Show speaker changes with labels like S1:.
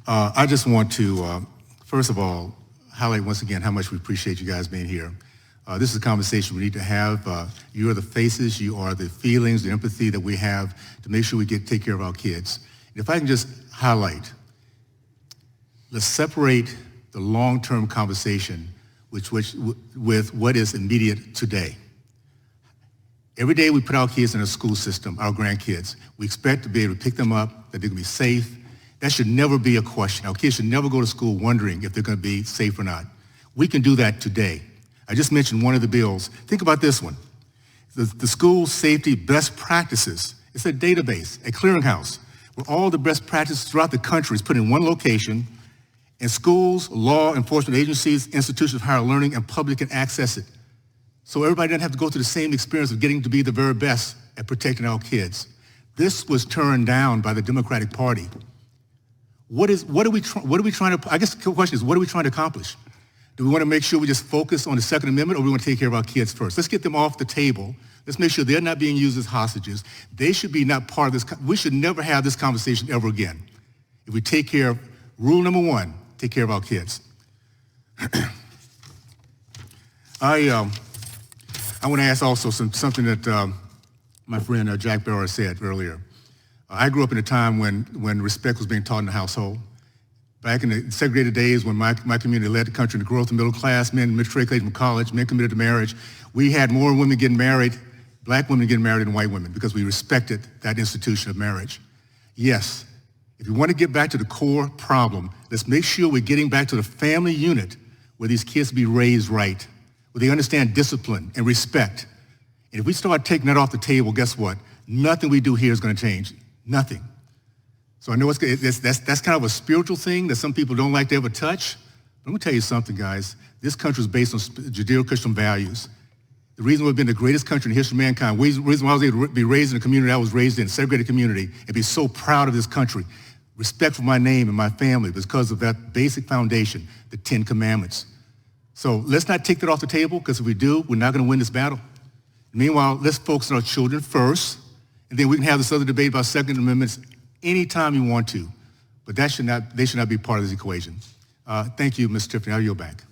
S1: I just want to, first of all, highlight once again how much we appreciate you guys being here. This is a conversation we need to have. You are the faces, you are the feelings, the empathy that we have to make sure we take care of our kids. And if I can just highlight, let's separate the long-term conversation with what is immediate today. Every day we put our kids in a school system, our grandkids. We expect to be able to pick them up, that they're going to be safe. That should never be a question. Our kids should never go to school wondering if they're going to be safe or not. We can do that today. I just mentioned one of the bills. Think about this one. The school safety best practices. It's a database, a clearinghouse, where all the best practices throughout the country is put in one location, and schools, law enforcement agencies, institutions of higher learning, and public can access it. So everybody doesn't have to go through the same experience of getting to be the very best at protecting our kids. This was turned down by the Democratic Party. What are we trying to, I guess the question is, what are we trying to accomplish? Do we want to make sure we just focus on the Second Amendment, or we want to take care of our kids first? Let's get them off the table. Let's make sure they're not being used as hostages. They should be not part of this. We should never have this conversation ever again. If we take care of, rule number one, take care of our kids. I want to ask also something that my friend Jack Barrow said earlier. I grew up in a time when respect was being taught in the household. Back in the segregated days when my community led the country in the growth of middle class, men matriculated from college, men committed to marriage, we had more women getting married, black women getting married than white women, because we respected that institution of marriage. Yes, if you want to get back to the core problem, let's make sure we're getting back to the family unit where these kids be raised right, where they understand discipline and respect. And if we start taking that off the table, guess what? Nothing we do here is going to change. Nothing. So I know that's kind of a spiritual thing that some people don't like to ever touch. But I'm going to tell you something, guys. This country is based on Judeo-Christian values. The reason we've been the greatest country in the history of mankind, the reason why I was able to be raised in a community I was raised in, a segregated community, and be so proud of this country, respect for my name and my family, because of that basic foundation, the 10 Commandments. So let's not take that off the table, because if we do, we're not going to win this battle. Meanwhile, let's focus on our children first, and then we can have this other debate about Second Amendments anytime you want to. But they should not be part of this equation. Thank you, Ms. Tiffany. I'll yield back.